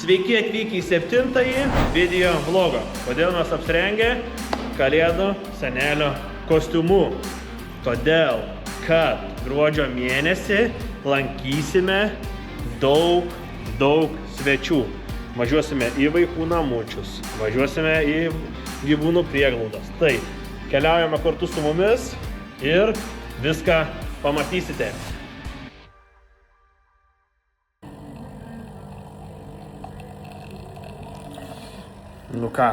Sveiki atvykę į 7-ąjį video vlogą. Kodėl mes apsirengę Kalėdų senelio kostiumu? Todėl, kad gruodžio mėnesį lankysime daug svečių. Važiuosime į vaikų namučius, važiuosime į gyvūnų prieglaudas. Tai keliaujame kartu su mumis ir viską pamatysite. Nu ką,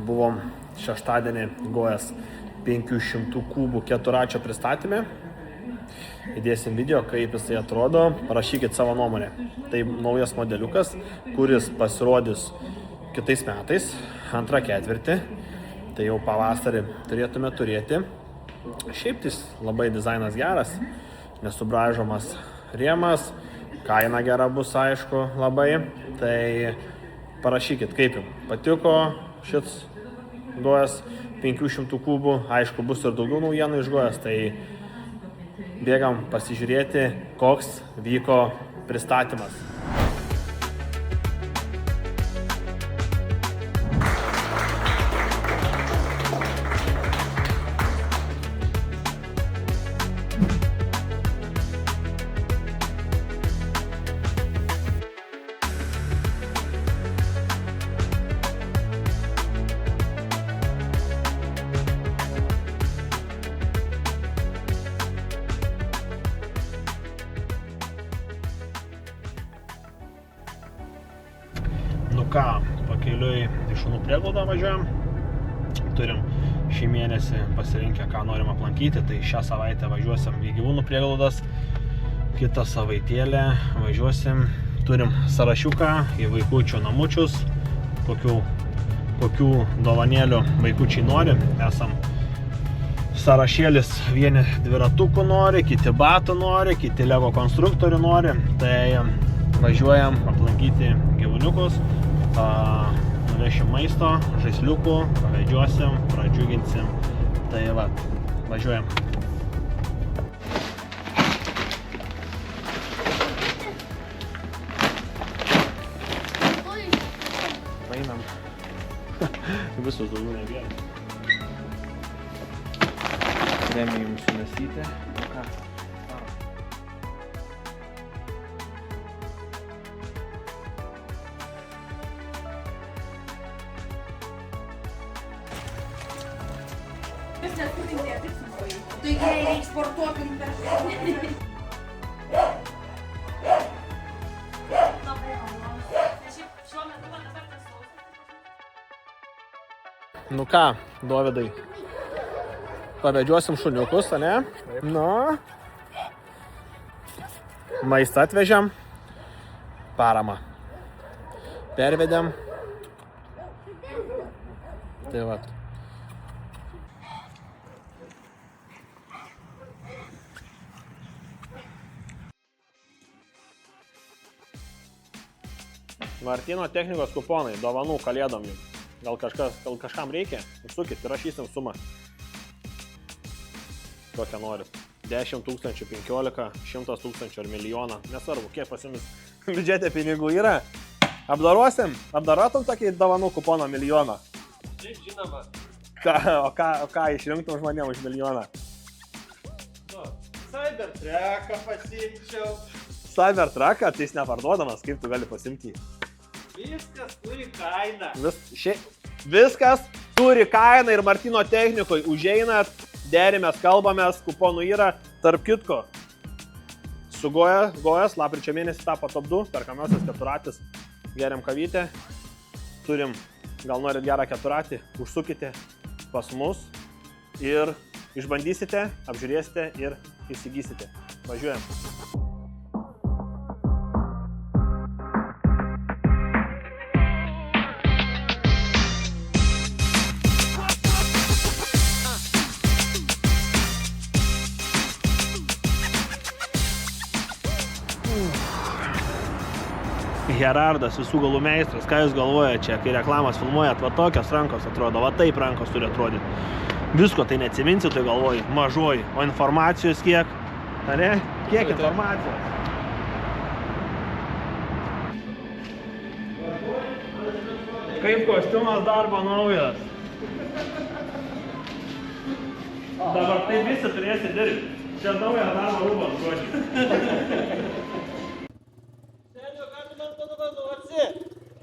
buvom šeštadienį Gojas 500 kubų keturračio pristatymė. Įdėsim video, kaip jisai atrodo, parašykit savo nuomonę. Tai naujas modeliukas, kuris pasirodys kitais metais, antrą ketvirtį. Tai jau pavasarį turėtume turėti. Šiaip tai labai dizainas geras, nesubraižomas rėmas, kaina gera bus aišku labai. Tai parašykit, kaip jums patiko šis Gojas 500 kubų, aišku bus ir daugiau naujienų iš Gojas, tai bėgam pasižiūrėti, koks vyko pristatymas. Nu ką, pakeliui į šunų prieglaudą važiuojam. Turim šį mėnesį pasirinkę, ką norim aplankyti. Tai šią savaitę važiuosim į gyvūnų prieglaudas. Kitą savaitėlę važiuosim. Turim sąrašiuką į vaikučių namučius. Kokių dovanėlių vaikučiai nori. Esam sąrašėlis, vieni dviratukų nori, kiti batų nori, kiti Lego konstruktorių nori. Tai važiuojam aplankyti gyvūniukus. Nuvešim maisto, žaisliukų, pavedžiosim, pradžiuginsim. Tai va, važiuojam. Einam. Visus daugiau nevėlė. Premijum sumesyti. Vis neturintė tiksmui. Tai jei reiks sportuokim per šį. Nu ką, Dovydai, pavedžiosim šuniukus, ane? Nu, maistą atvežiam, paramą pervedėm. Tai va. Martyno technikos kuponai, dovanų kalėdom jums. Gal kažkam reikia? Užsukit, rašysim sumą. Kokią norit. 10 000, 15, 100 000 ar milijoną. Nesvarbu, kiek pas jumis biudžete pinigų yra. Apdaruosim? Apdarotum tokį dovanų kuponą milijoną? Taip, žinoma. O ką išrinktum žmonėm už milijoną? Cybertrucką pasimčiau. Cybertrucką, tai jis neparduodamas, kaip tu gali pasimti? Viskas turi kainą. Viskas turi kainą ir Martyno technikoj užeinat, derimės, kalbamės, kuponų yra. Tarp kitko, su Gojas lapkričio mėnesį tapo top 2, perkamiausias keturratis, geriam kavytę. Turim, gal norit gerą keturratį, užsukite pas mus ir išbandysite, apžiūrėsite ir įsigysite. Važiuojam. Gerardas, visų galų meistras, ką jūs galvojate čia, kai reklamas filmuojat, va tokios rankos atrodo, va taip rankos turi atrodyti. Visko tai neatsiminsiu, tai galvoju, mažoji, o informacijos kiek, ne? Kiek informacijos? Kaip kostiumas darbo naujas. Dabar tai visi turėsi dirbti. Čia naujas darbo rūbas, žodžiu. Senio, ką tu man padovanosi?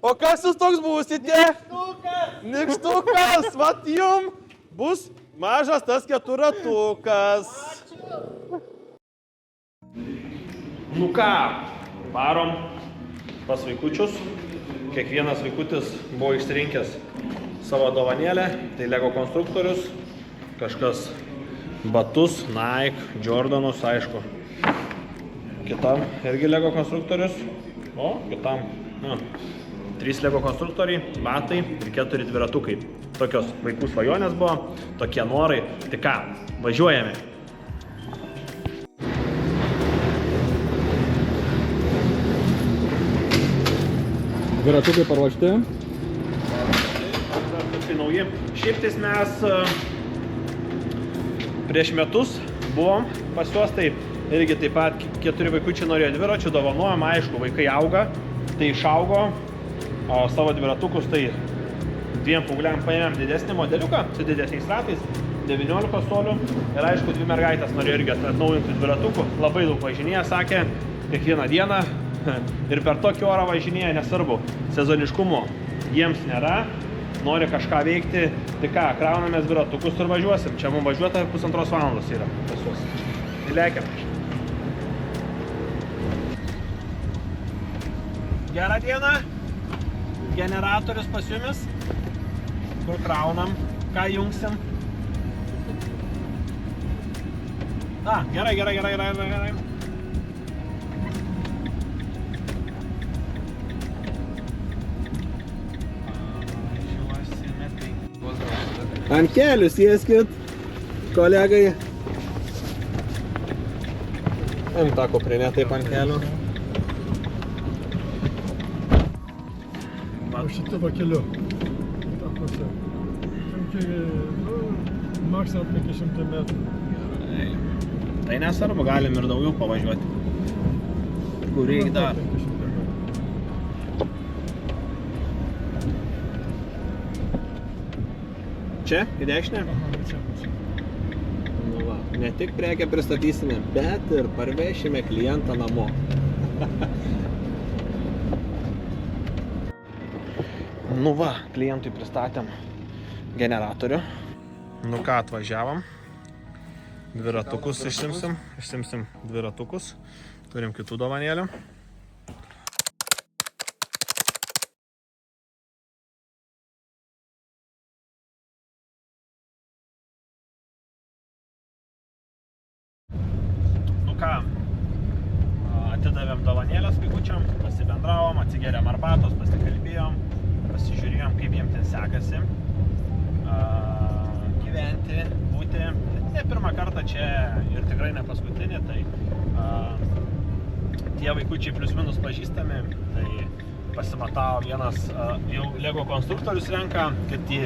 O kas jūs toks būsite? Nykštukas! Nykštukas, vat jum bus mažas tas keturatukas. Nu ką, varom pas vaikučius. Kiekvienas vaikutis buvo išsirinkęs savo dovanėlę. Tai Lego konstruktorius, kažkas batus, Nike, Jordanus, aišku. Kitam irgi Lego konstruktorius, o kitam 3 Lego konstruktoriai, batai ir 4 dviratukai. Tokios vaikų svajonės buvo, tokie norai. Tai ką, važiuojame. Dviratukai paruošti. Tai nauji. Šiaip tais mes prieš metus buvom pas juos, tai irgi taip pat 4 vaikučiai norėjo dviračių, dovanojom, aišku, vaikai auga, tai išaugo, o savo dviratukus tai 2 paaugliam paėmėm didesnį modeliuką su didesniais ratais, 19 solių ir aišku 2 mergaitės norėjo irgi atnaujinti dviratukų, labai daug važinėja, sakė, kiekvieną dieną ir per tokį orą važinėja, nesvarbu, sezoniškumo jiems nėra, nori kažką veikti, tai ką, kraunamės dviratukus ir važiuosim. Čia mums važiuota 1,5 valandos yra pas juos. Tai lekiam. Gerą dieną. Generatorius pas jumis. Kur kraunam, ką jungsim. Gerai. Ant kelių sėskit, kolegai. Tą kuprinę taip ant kelių. O šitą va keliu. Ta pusė. Maks net 500 metrų. Tai nesvarbu, galim ir daugiau pavažiuoti. Kur reikia dar. 500 metrų. Čia, į dešinę? Aha, čia. Nu va, ne tik prekę pristatysime, bet ir parvešime klientą namo. Nu va, klientui pristatėm generatorių. Nu ką, atvažiavom. Dviratukus išsimsim dviratukus. Turim kitų dovanėlių. Nu ką, atidavėm dovanėlės vaikučiam, pasibendravom, atsigėrėm arbatos, pasikalbėjom, pasižiūrėjom, kaip jiem ten sekasi gyventi, būti. Ne pirmą kartą čia ir tikrai ne paskutinį, tai tie vaikučiai plius minus pažįstami, tai pasimatavo vienas jau Lego konstruktorius renka, kiti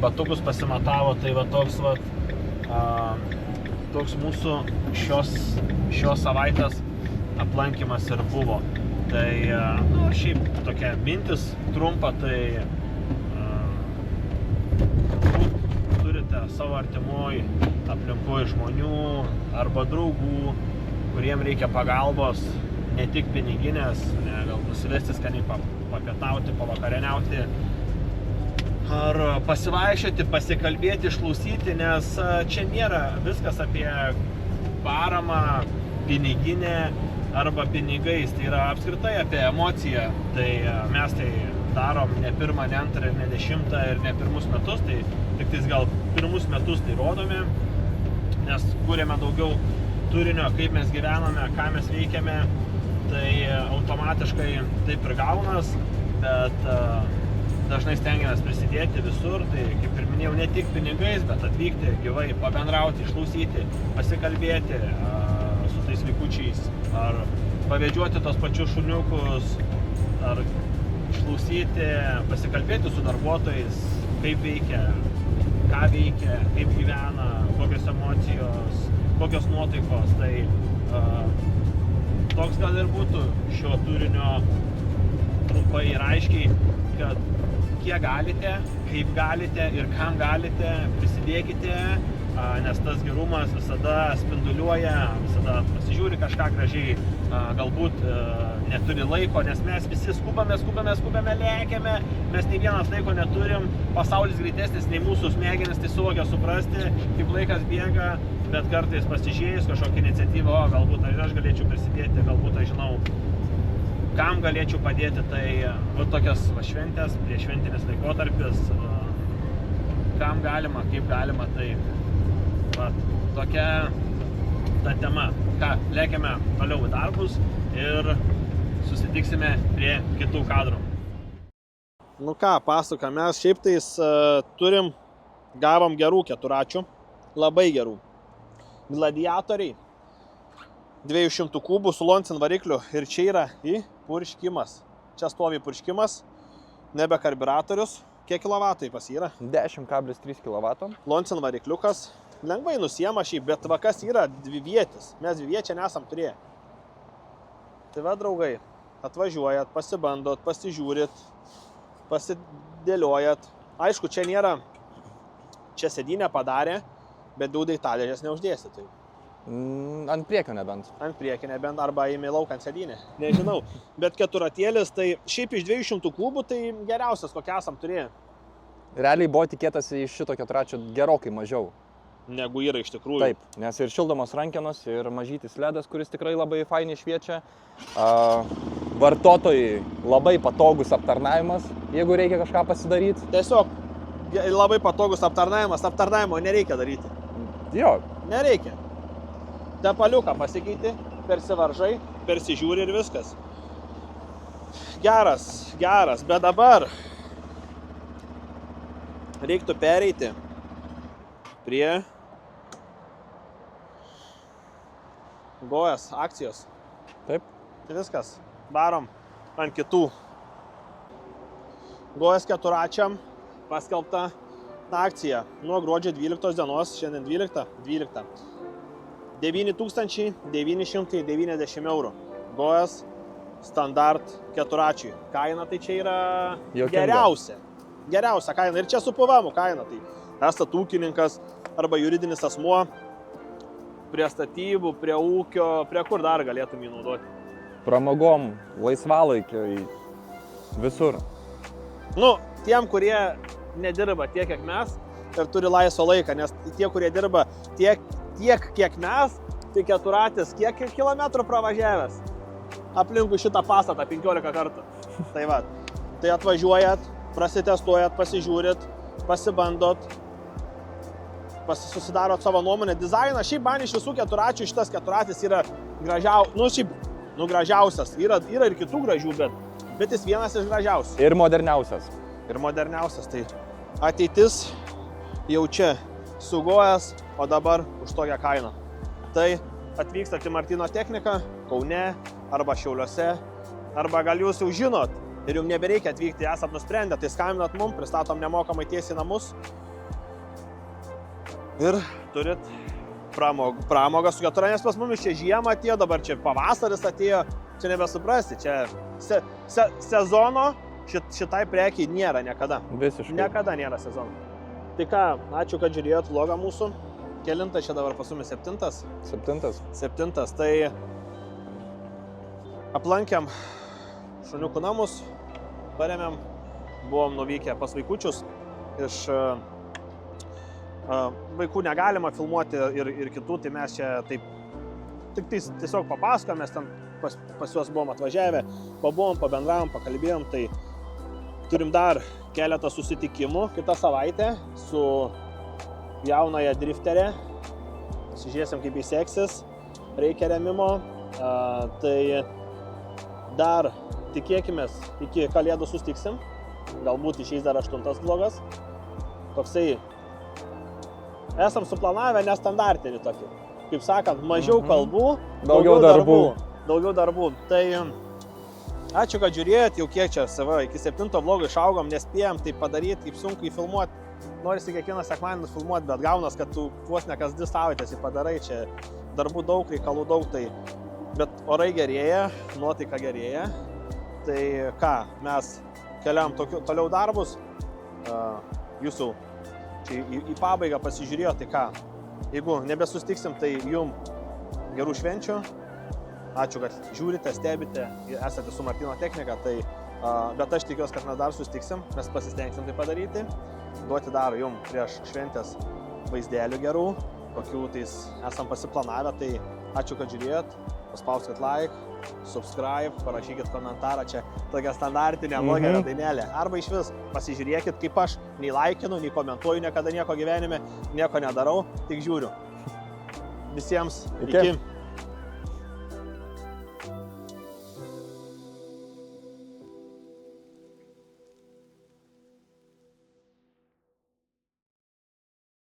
batukus pasimatavo, tai va toks mūsų šios savaitės aplankymas ir buvo. Tai, nu, šiaip tokia mintis trumpa, tai turite savo artimoj aplinkoj žmonių arba draugų, kuriem reikia pagalbos, ne tik piniginės, gal nusivesti skaniai papietauti, pavakarieniauti, ar pasivaikščioti, pasikalbėti, išklausyti, nes čia nėra viskas apie paramą, piniginę arba pinigais, tai yra apskritai apie emociją. Tai mes tai darom ne pirmą, ne antrą, ne 10 ir ne pirmus metus, tai tik tais gal pirmus metus tai rodome, nes kūrėme daugiau turinio, kaip mes gyvename, ką mes veikiame, tai automatiškai taip ir gaunas, bet dažnai stengiamės prisidėti visur, tai kaip ir minėjau, ne tik pinigais, bet atvykti gyvai, pabendrauti, išklausyti, pasikalbėti su tais vaikučiais, ar pavedžioti tos pačius šuniukus, ar išklausyti, pasikalbėti su darbuotojais, kaip veikia, ką veikia, kaip gyvena, kokios emocijos, kokios nuotaikos. Tai toks gal ir būtų šio turinio trumpai ir aiškiai, kad kiek galite, kaip galite ir kam galite, prisidėkite, nes tas gerumas visada spinduliuoja, visada pasižiūri kažką gražiai, galbūt neturi laiko, nes mes visi skubame, lėkiame, mes nei vienas laiko neturim, pasaulis greitesnis nei mūsų smegenis, tai suvokia suprasti, kaip laikas bėga, bet kartais pasižiūrėjus kažkokią iniciatyvą, galbūt aš galėčiau prisidėti, galbūt aš žinau, kam galėčiau padėti, tai tokios šventės, prieššventinis laikotarpis, kam galima, kaip galima, tai tokia ta tema. Ką, lėkime toliau į darbus ir susitiksime prie kitų kadrų. Nu ką, pasuka, mes šiaip tais gavom gerų keturračių, labai gerų. Gladiatoriai, 200 kubų su Loncin varikliu ir čia yra purškimas. Čia stovi purškimas, nebe karburatorius. Kiek kilovatai pas yra? 10,3 kW. Loncin varikliukas. Lengvai nusiema šiaip, bet va kas yra dvivietis. Mes dviviečia nesam turėję. Tai va, draugai, atvažiuojat, pasibandot, pasižiūrit, pasidėliojat. Aišku, čia nėra, čia sėdynę padarė, bet daug daiktadėžės neuždėsi. Tai. Ant priekio nebent. Ant priekio nebent, arba įmė lauk ant sėdynę. Nežinau. Bet keturatėlis, tai šiaip iš 200 klubų, tai geriausias, kokią esam turėję. Realiai buvo tikėtasi iš šito keturračio gerokai mažiau. Negu yra iš tikrųjų. Taip, nes ir šildomos rankenos, ir mažytis ledas, kuris tikrai labai fainiai šviečia. Vartotojai labai patogus aptarnavimas, jeigu reikia kažką pasidaryti. Tiesiog labai patogus aptarnavimas, aptarnavimo nereikia daryti. Jo. Nereikia. Tepaliuką pasikeiti, persivaržai, persižiūri ir viskas. Geras, bet dabar reiktų pereiti prie Gojas akcijos. Taip. Tai viskas. Darom ant kitų. Gojas keturračiam paskelbta akcija nuo gruodžio 12 dienos, šiandien 12. 9,990 €. Gojas standart keturračiui. Kaina tai čia yra Jokinga. Geriausia kaina. Ir čia su PVM kaina. Tai esat ūkininkas arba juridinis asmuo, prie statybų, prie ūkio, prie kur dar galėtum jį naudoti. Pramogom, laisvalaikio, visur. Nu, tiem, kurie nedirba tiek, kiek mes ir turi laisvo laiką, nes tie, kurie dirba tiek, kiek mes, tai keturratis kiek kilometrų pravažiavęs. Aplinkui šitą pastatą 15 kartų. Tai va, tai atvažiuojat, prasitestuojat, pasižiūrit, pasibandot, susidarot savo nuomonę. Dizainas, šiaip man iš visų keturračių šitas keturratis yra gražiausias. Yra ir kitų gražių, bet jis vienas iš gražiausių. Ir moderniausias. Tai ateitis jau čia sugojęs, o dabar už tokią kainą. Tai atvykstat į Martyno techniką, Kaune arba Šiauliuose, arba gal jūs jau žinot ir jums nebereikia atvykti, esat nusprendę, tai skambinat mum, pristatom nemokamai tiesiai namus. Ir turit pramogą su keturra, nes pas mumis čia žiemą atėjo, dabar čia pavasaris atėjo, čia nebesuprasti, čia sezono šitai prekiai nėra niekada. Visiškai. Niekada nėra sezono. Tai ką, ačiū, kad žiūrėjot vlogą mūsų. Kelintas čia dabar pas mumis 7. 7. Tai aplankėm šuniukų namus, paremėm, buvom nuvykę pas vaikučius. Iš vaikų negalima filmuoti ir kitų, tai mes čia taip tik tiesiog papasakojom, mes ten pas juos buvom atvažiavę, pabuvom, pabendravom, pakalbėjom, tai turim dar keletą susitikimų kitą savaitę su jaunąją drifterę. Pasižiūrėsim, kaip jis seksis, reikia remimo, tai dar tikėkimės iki kalėdų sustiksim, galbūt išeis dar 8 vlogas. Toksai esam suplanavę nestandartinį tokį. Kaip sakant, mažiau kalbų, daugiau darbų. Tai ačiū, kad žiūrėjot, jau kiek čia iki 7 vlogo išaugom, nespėjom tai padaryti, kaip sunku įfilmuoti. Norisi kiekvieną sekmadienį filmuoti, bet gaunas, kad tu vos ne kas 2 savaitės padarai, čia darbų daug, reikalų daug, tai bet orai gerėja, nuotaika gerėja. Tai ką, mes keliam toliau darbus. Jūsų čia į pabaigą pasižiūrėjo, tai ką, jeigu nebesustiksim, tai jum gerų švenčių. Ačiū, kad žiūrite, stebite, esate su Martyno technika, tai, bet aš tikiuosi, kad mes dar sustiksim, mes pasistengsim tai padaryti, duoti dar jum prieš šventės vaizdelių gerų, kokių tais esam pasiplanavę, tai ačiū, kad žiūrėjot, paspauskit like, subscribe, parašykit komentarą, čia tokia standartinė blogerio dainelė, arba iš vis pasižiūrėkit, kaip aš nei laikinu, nei komentuoju, niekada nieko gyvenime, nieko nedarau, tik žiūriu. Visiems iki.